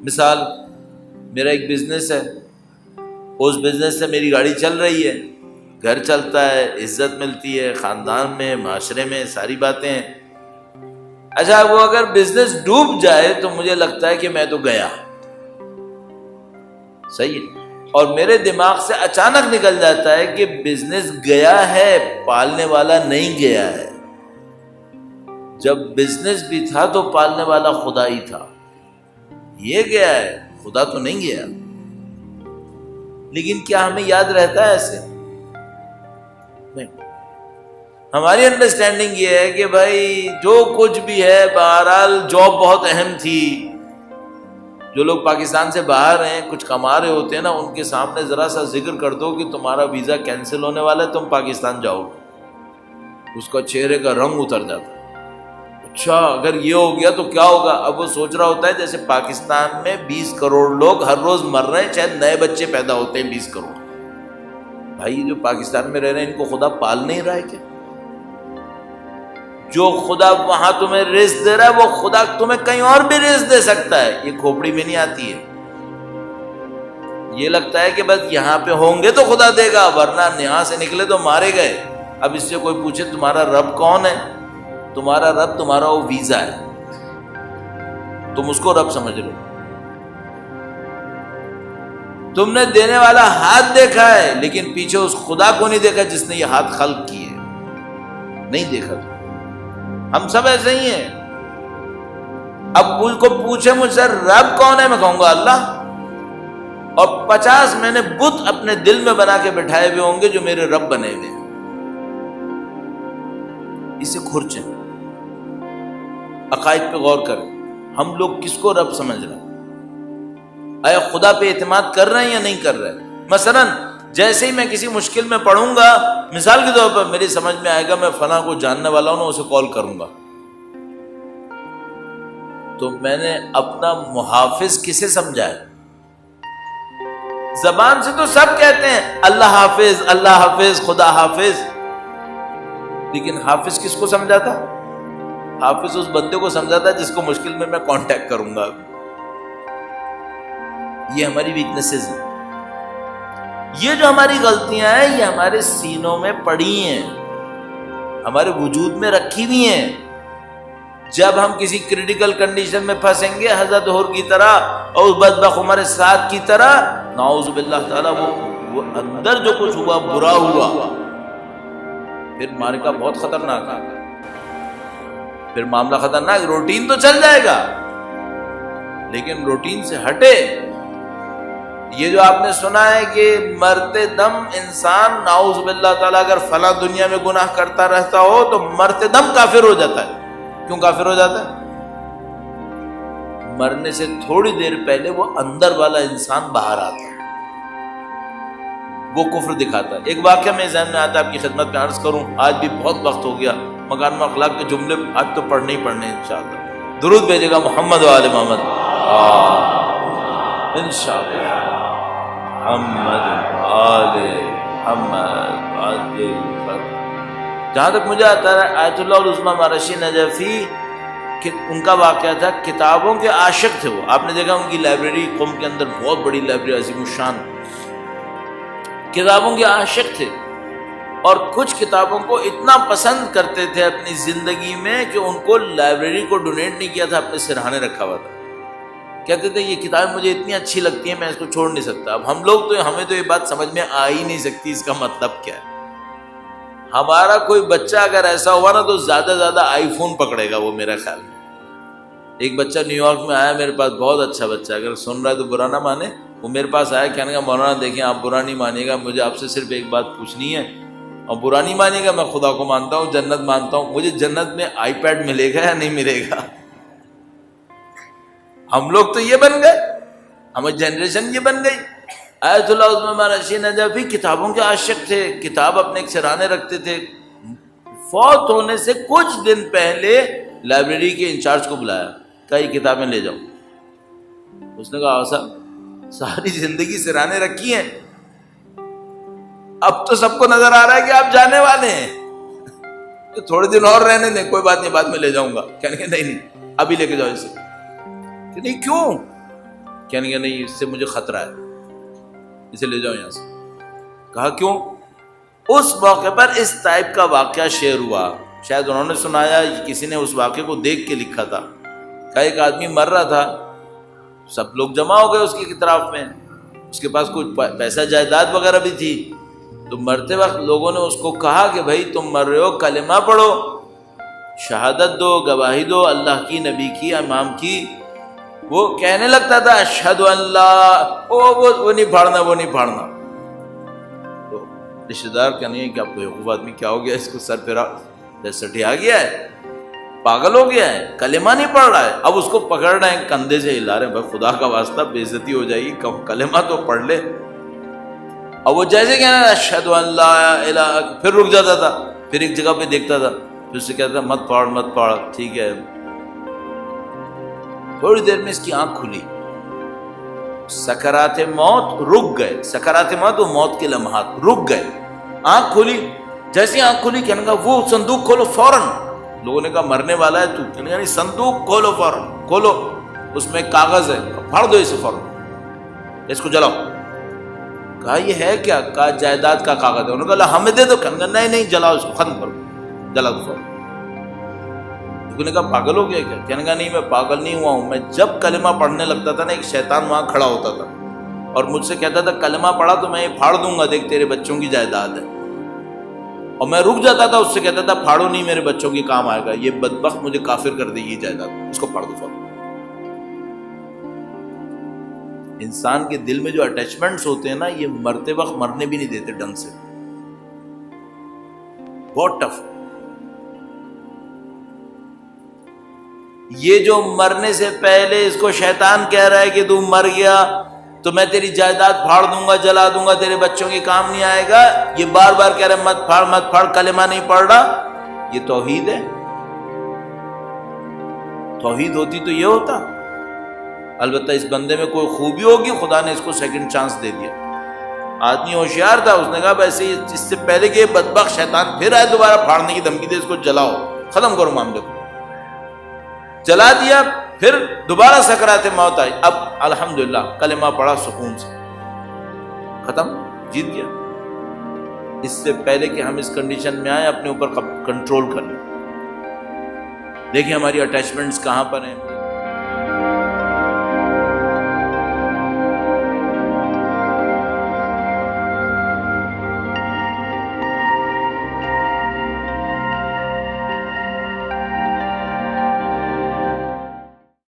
مثال، میرا ایک بزنس ہے، اس بزنس سے میری گاڑی چل رہی ہے، گھر چلتا ہے، عزت ملتی ہے، خاندان میں، معاشرے میں، ساری باتیں ہیں۔ اچھا، وہ اگر بزنس ڈوب جائے تو مجھے لگتا ہے کہ میں تو گیا، صحیح ہے، اور میرے دماغ سے اچانک نکل جاتا ہے کہ بزنس گیا ہے، پالنے والا نہیں گیا ہے۔ جب بزنس بھی تھا تو پالنے والا خدا ہی تھا، یہ گیا ہے، خدا تو نہیں گیا۔ لیکن کیا ہمیں یاد رہتا ہے ایسے؟ نہیں۔ ہماری انڈرسٹینڈنگ یہ ہے کہ بھائی جو کچھ بھی ہے، بہرحال جاب بہت اہم تھی۔ جو لوگ پاکستان سے باہر ہیں، کچھ کما رہے ہوتے ہیں نا، ان کے سامنے ذرا سا ذکر کر دو کہ تمہارا ویزا کینسل ہونے والا ہے، تم پاکستان جاؤ گے، اس کا چہرے کا رنگ اتر جاتا ہے۔ اچھا، اگر یہ ہو گیا تو کیا ہوگا؟ اب وہ سوچ رہا ہوتا ہے جیسے پاکستان میں 20 کروڑ لوگ ہر روز مر رہے ہیں، شاید نئے بچے پیدا ہوتے ہیں 20 کروڑ۔ بھائی جو پاکستان میں رہ رہے ہیں ان کو خدا پال نہیں رہا ہے کیا؟ جو خدا وہاں تمہیں رزق دے رہا ہے وہ خدا تمہیں کہیں اور بھی رزق دے سکتا ہے، یہ کھوپڑی میں نہیں آتی ہے۔ یہ لگتا ہے کہ بس یہاں پہ ہوں گے تو خدا دے گا، ورنہ یہاں سے نکلے تو مارے گئے۔ اب اس سے کوئی پوچھے تمہارا رب کون ہے؟ تمہارا رب تمہارا وہ ویزا ہے، تم اس کو رب سمجھ لو۔ تم نے دینے والا ہاتھ دیکھا ہے لیکن پیچھے اس خدا کو نہیں دیکھا جس نے یہ ہاتھ خلق کیے، نہیں دیکھا۔ ہم سب ایسے ہی ہیں۔ اب مجھ کو پوچھے مجھ سے رب کون ہے، میں کہوں گا اللہ، اور 50 میں نے بت اپنے دل میں بنا کے بٹھائے ہوئے ہوں گے جو میرے رب بنے ہوئے ہیں۔ اسے کھرچیں، عقائد پہ غور کریں، ہم لوگ کس کو رب سمجھ رہے ہیں؟ آیا خدا پہ اعتماد کر رہے ہیں یا نہیں کر رہے ہیں؟ مثلا جیسے ہی میں کسی مشکل میں پڑوں گا، مثال کے طور پر میری سمجھ میں آئے گا میں فلاں کو جاننے والا ہوں نا، اسے کال کروں گا، تو میں نے اپنا محافظ کسے سمجھا ہے؟ زبان سے تو سب کہتے ہیں اللہ حافظ، اللہ حافظ، خدا حافظ، لیکن حافظ کس کو سمجھا تھا؟ حافظ اس بندے کو سمجھا تھا جس کو مشکل میں کانٹیکٹ کروں گا۔ یہ ہماری ویکنیسز ہیں، یہ جو ہماری غلطیاں ہیں یہ ہمارے سینوں میں پڑی ہیں، ہمارے وجود میں رکھی ہوئی ہیں۔ جب ہم کسی کریٹیکل کنڈیشن میں پھنسیں گے حضرت حور کی طرح اور اس بدبخت عمر سعد کی طرح، نعوذ باللہ تعالیٰ، وہ اندر جو کچھ ہوا برا ہوا، پھر مارکا بہت خطرناک ہے، پھر معاملہ خطرناک۔ روٹین تو چل جائے گا لیکن روٹین سے ہٹے۔ یہ جو آپ نے سنا ہے کہ مرتے دم انسان نعوذ باللہ تعالیٰ اگر فلاں دنیا میں گناہ کرتا رہتا ہو تو مرتے دم کافر ہو جاتا ہے۔ کیوں کافر ہو جاتا ہے؟ مرنے سے تھوڑی دیر پہلے وہ اندر والا انسان باہر آتا ہے، وہ کفر دکھاتا ہے۔ ایک واقعہ میں ذہن میں آتا ہے، آپ کی خدمت میں عرض کروں، آج بھی بہت وقت ہو گیا، مکارم اخلاق کے جملے آج تو پڑھنے ہی پڑھنے انشاءاللہ۔ درود بھیجے گا محمد و آل محمد انشاءاللہ، محمد آل محمد۔ جہاں تک مجھے آتا ہے آیت اللہ العظمیٰ مہارشی نجفی کہ ان کا واقعہ تھا، کتابوں کے عاشق تھے وہ۔ آپ نے دیکھا ان کی لائبریری قم کے اندر بہت بڑی لائبریری، عظیم الشان، کتابوں کے عاشق تھے، اور کچھ کتابوں کو اتنا پسند کرتے تھے اپنی زندگی میں کہ ان کو لائبریری کو ڈونیٹ نہیں کیا تھا، اپنے سرہانے رکھا ہوا تھا۔ کہتے تھے یہ کتاب مجھے اتنی اچھی لگتی ہے میں اس کو چھوڑ نہیں سکتا۔ اب ہم لوگ تو، ہمیں تو یہ بات سمجھ میں آ ہی نہیں سکتی اس کا مطلب کیا ہے۔ ہمارا کوئی بچہ اگر ایسا ہوا نا تو زیادہ زیادہ آئی فون پکڑے گا وہ، میرا خیال میں۔ ایک بچہ نیو یارک میں آیا میرے پاس، بہت اچھا بچہ، اگر سن رہا ہے تو برا نہ مانے، وہ میرے پاس آیا کہنے کا مولانا دیکھیں آپ برا نہیں مانیے گا، مجھے آپ سے صرف ایک بات پوچھنی ہے، اور برا نہیں مانیے گا، میں خدا کو مانتا ہوں، جنت مانتا ہوں، مجھے جنت میں آئی پیڈ ملے گا یا نہیں ملے گا؟ ہم لوگ تو یہ بن گئے، ہماری جنریشن یہ بن گئی۔ آیت اللہ عظمیٰ مہارشی نجفی کتابوں کے عاشق تھے، کتاب اپنے ایک سرانے رکھتے تھے۔ فوت ہونے سے کچھ دن پہلے لائبریری کے انچارج کو بلایا، کہا یہ کتابیں لے جاؤ۔ اس نے کہا صاحب ساری زندگی سرانے رکھی ہیں، اب تو سب کو نظر آ رہا ہے کہ آپ جانے والے ہیں، تو تھوڑے دن اور رہنے دیں، کوئی بات نہیں بعد میں لے جاؤں گا۔ کہنے کہ نہیں ابھی لے کے جاؤ اسے۔ کہ نہیں کیوں؟ کہنے لگا نہیں اس سے مجھے خطرہ ہے، اسے لے جاؤ یہاں سے۔ کہا کیوں؟ اس موقع پر اس ٹائپ کا واقعہ شیئر ہوا، شاید انہوں نے سنایا، کسی نے اس واقعے کو دیکھ کے لکھا تھا۔ کہ ایک آدمی مر رہا تھا، سب لوگ جمع ہو گئے اس کی اطراف میں، اس کے پاس کچھ پیسہ جائیداد وغیرہ بھی تھی، تو مرتے وقت لوگوں نے اس کو کہا کہ بھائی تم مر رہے ہو، کلمہ پڑھو، شہادت دو، گواہی دو اللہ کی، نبی کی، امام کی۔ وہ کہنے لگتا تھا اشہد ان لا، وہ نہیں پڑھنا، وہ نہیں پڑھنا۔ تو رشتہ دار کہنے کہ آپ کو بیوقوف آدمی کیا ہو گیا، اس کو سر پھرا سٹیا گیا ہے، پاگل ہو گیا ہے، کلمہ نہیں پڑھ رہا ہے۔ اب اس کو پکڑ رہے ہیں، کندھے سے ہلا رہے ہیں، بھائی خدا کا واسطہ بے عزتی ہو جائے گی، کلمہ تو پڑھ لے۔ اور وہ جیسے کہنا اشہد ان لا الہ، پھر رک جاتا تھا، پھر ایک جگہ پہ دیکھتا تھا، پھر اس سے کہتا تھا مت پڑھ مت پڑھ، ٹھیک ہے۔ تھوڑی دیر میں اس کی آنکھ کھلی، سکرات موت رک گئے، سکرات موت وہ موت کے لمحات رک گئے، آنکھ کھلی۔ جیسے آنکھ کھلی کہنے کا وہ صندوق کھولو فوراً۔ لوگوں نے کہا مرنے والا ہے تو، کہنے کا نہیں صندوق کھولو فوراً، کھولو، اس میں ایک کاغذ ہے، پھاڑ دو اسے فوراً، اس کو جلاؤ۔ کہا یہ ہے کیا؟ کہا جائیداد کا کاغذ ہے۔ انہوں نے کہا ہمیں دے دو، کہنے کا نہیں جلاؤ اس کو، ختم کرو، جلا دو فوراً۔ انہوں نے کہا پاگل ہو گیا کیا؟ کہنے کا نہیں میں پاگل نہیں ہوا ہوں، میں جب کلمہ پڑھنے لگتا تھا نا ایک شیطان وہاں کھڑا ہوتا تھا اور مجھ سے کہتا تھا کلمہ پڑھا تو میں یہ پھاڑ دوں گا، دیکھ تیرے بچوں کی جائیداد ہے، اور میں رک جاتا تھا، اس سے کہتا تھا پھاڑو نہیں، میرے بچوں کے کام آئے گا، یہ بدبخت مجھے کافر کر دے گی جائیداد، اس کو پھاڑ دو فوراً۔ انسان کے دل میں جو اٹیچمنٹس ہوتے ہیں نا، یہ مرتے وقت مرنے بھی نہیں دیتے ڈھنگ سے، بہت ٹف۔ یہ جو مرنے سے پہلے اس کو شیطان کہہ رہا ہے کہ تو مر گیا تو میں تیری جائیداد پھاڑ دوں گا، جلا دوں گا، تیرے بچوں کے کام نہیں آئے گا، یہ بار بار کہہ رہا ہے مت پھاڑ مت پھاڑ، کلمہ نہیں پڑھ رہا، یہ توحید ہے۔ توحید ہوتی تو یہ ہوتا۔ البتہ اس بندے میں کوئی خوبی ہوگی، خدا نے اس کو سیکنڈ چانس دے دیا۔ آدمی ہوشیار تھا، اس نے کہا ویسے اس سے پہلے کہ یہ بدبخت شیطان پھر آئے دوبارہ پھاڑنے کی دھمکی دے، اس کو جلاؤ، ختم کرو معاملے کو۔ جلا دیا، پھر دوبارہ سکرات موت آئی، اب الحمدللہ کلمہ پڑھا سکون سے، ختم، جیت گیا۔ اس سے پہلے کہ ہم اس کنڈیشن میں آئیں، اپنے اوپر کنٹرول کر لیں۔ دیکھیں ہماری اٹیچمنٹس کہاں پر ہیں۔